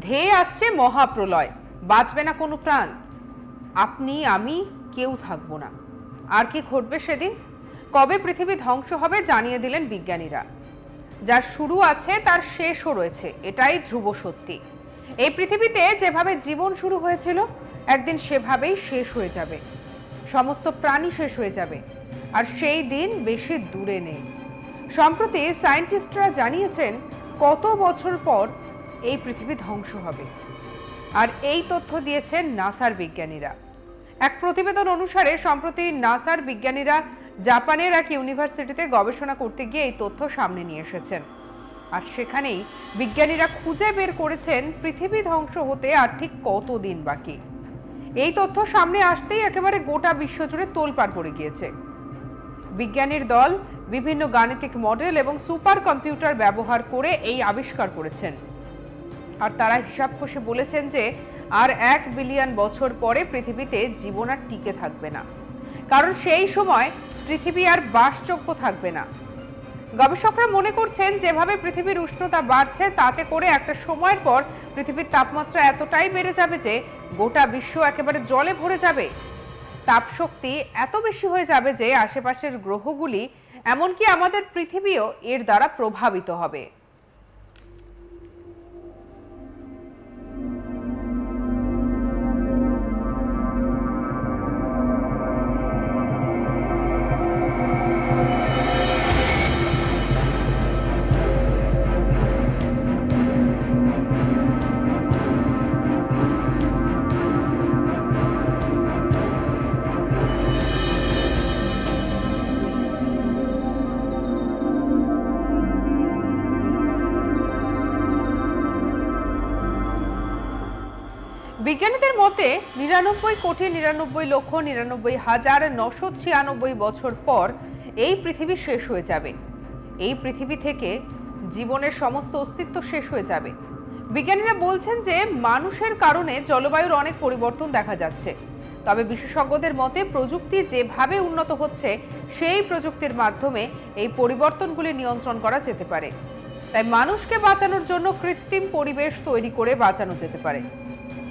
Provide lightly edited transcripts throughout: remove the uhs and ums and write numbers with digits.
ধেয়ে আসছে মহাপ্রলয়, বাঁচবে না কোনো প্রাণ, আপনি আমি কেউ থাকবো না। আর কি ঘটবে সেদিন? কবে পৃথিবী ধ্বংস হবে জানিয়ে দিলেন বিজ্ঞানীরা। যার শুরু আছে তার শেষও রয়েছে, এটাই ধ্রুব সত্যি। এই পৃথিবীতে যেভাবে জীবন শুরু হয়েছিল একদিন সেভাবেই শেষ হয়ে যাবে। সমস্ত প্রাণী শেষ হয়ে যাবে, আর সেই দিন বেশি দূরে নেই। সম্প্রতি সায়েন্টিস্টরা জানিয়েছেন কত বছর পর এই পৃথিবী ধ্বংস হবে, আর এই তথ্য দিয়েছেন নাসার বিজ্ঞানীরা। এক প্রতিবেদন অনুসারে সম্প্রতি নাসার বিজ্ঞানীরা জাপানের এক ইউনিভার্সিটিতে গবেষণা করতে গিয়ে এই তথ্য সামনে নিয়ে এসেছেন। আর সেখানেই বিজ্ঞানীরা খুঁজে বের করেছেন পৃথিবী ধ্বংস হতে আর ঠিক কতদিন বাকি। এই তথ্য সামনে আসতেই একেবারে গোটা বিশ্বজুড়ে তোলপাড় পড়ে গিয়েছে। বিজ্ঞানীর দল বিভিন্ন গাণিতিক মডেল এবং সুপার কম্পিউটার ব্যবহার করে এই আবিষ্কার করেছেন। আর তারা হিসাব কষে বলেছেন যে আর 1 বিলিয়ন বছর পরে পৃথিবীতে জীবন আর টিকে থাকবে না, কারণ সেই সময় পৃথিবী আর বাসযোগ্য থাকবে না। গবেষকরা মনে করছেন যেভাবে পৃথিবীর উষ্ণতা বাড়ছে তাতে করে একটা সময়ের পর পৃথিবীর তাপমাত্রা এতটাই বেড়ে যাবে যে গোটা বিশ্ব একেবারে জলে ভরে যাবে। তাপশক্তি এত বেশি হয়ে যাবে যে আশেপাশের গ্রহগুলি, এমনকি আমাদের পৃথিবীও এর দ্বারা প্রভাবিত হবে। বিজ্ঞানীদের মতে 99,99,99,996 বছর পর এই পৃথিবী শেষ হয়ে যাবে। এই পৃথিবী থেকে জীবনের সমস্ত অস্তিত্ব শেষ হয়ে যাবে। বিজ্ঞানীরা বলছেন যে মানুষের কারণে জলবায়ুর অনেক পরিবর্তন দেখা যাচ্ছে, তবে বিশেষজ্ঞদের মতে প্রযুক্তি যেভাবে উন্নত হচ্ছে সেই প্রযুক্তির মাধ্যমে এই পরিবর্তনগুলি নিয়ন্ত্রণ করা যেতে পারে। তাই মানুষকে বাঁচানোর জন্য কৃত্রিম পরিবেশ তৈরি করে বাঁচানো যেতে পারে।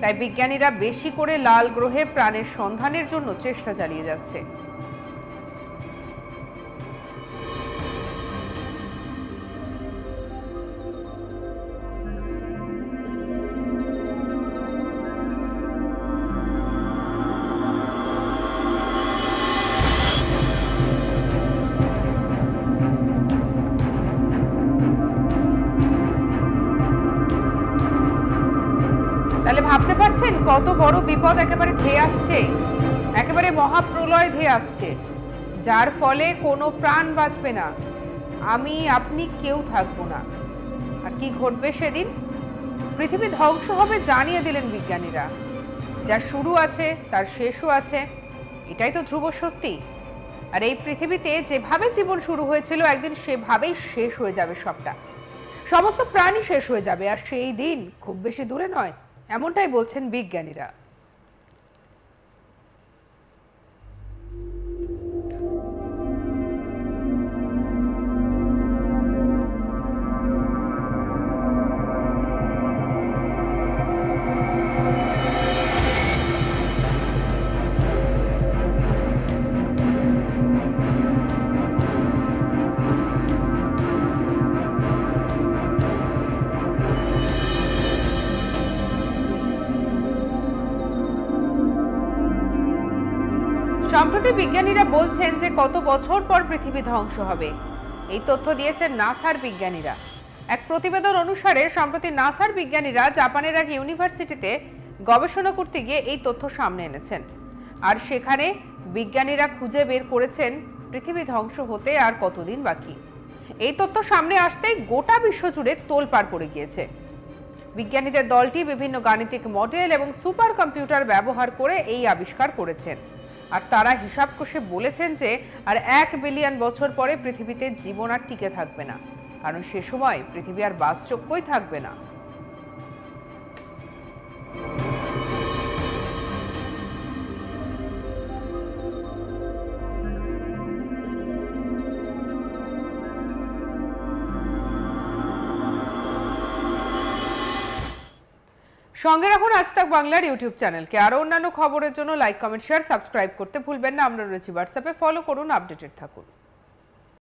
তাই বিজ্ঞানীরা বেশি করে লাল গ্রহে প্রাণের সন্ধানের জন্য চেষ্টা চালিয়ে যাচ্ছে। তাহলে ভাবতে পারছেন কত বড় বিপদ একেবারে ধেয়ে আসছে, একেবারে মহাপ্রলয় ধেয়ে আসছে, যার ফলে কোনো প্রাণ বাঁচবে না, আমি আপনি কেউ থাকবো না। আর কি ঘটবে সেদিন? পৃথিবী ধ্বংস হবে জানিয়ে দিলেন বিজ্ঞানীরা। যার শুরু আছে তার শেষও আছে, এটাই তো ধ্রুব সত্যি। আর এই পৃথিবীতে যেভাবে জীবন শুরু হয়েছিল একদিন সেভাবেই শেষ হয়ে যাবে সবটা। সমস্ত প্রাণী শেষ হয়ে যাবে, আর সেই দিন খুব বেশি দূরে নয়, এমনটাই বলছেন বিজ্ঞানীরা। সম্প্রতি বিজ্ঞানীরা বলছেন যে কত বছর পর পৃথিবী ধ্বংস হবে, এই তথ্য দিয়েছেন নাসার বিজ্ঞানীরা। এক প্রতিবেদন অনুসারে সম্প্রতি নাসার বিজ্ঞানীরা জাপানের এক ইউনিভার্সিটিতে গবেষণা করতে গিয়ে এই তথ্য সামনে এনেছেন। আর সেখানে বিজ্ঞানীরা খুঁজে বের করেছেন পৃথিবী ধ্বংস হতে আর কতদিন বাকি। এই তথ্য সামনে আসতেই গোটা বিশ্ব জুড়ে তোলপাড় পড়ে গিয়েছে। বিজ্ঞানীদের দলটি বিভিন্ন গাণিতিক মডেল এবং সুপার কম্পিউটার ব্যবহার করে এই আবিষ্কার করেছেন। আর তারা হিসাব কষে বলেছেন যে আর 1 বিলিয়ন বছর পরে পৃথিবীতে জীবন আর টিকে থাকবে না, কারণ সে সময় পৃথিবী আর বাসযোগ্যই থাকবে না। সঙ্গে রাখুন আজ তাক বাংলার ইউটিউব চ্যানেলকে। আরও অন্যান্য খবরের জন্য লাইক, কমেন্ট, শেয়ার, সাবস্ক্রাইব করতে ভুলবেন না। আমরা রয়েছি হোয়াটসঅ্যাপে, ফলো করুন, আপডেটেড থাকুন।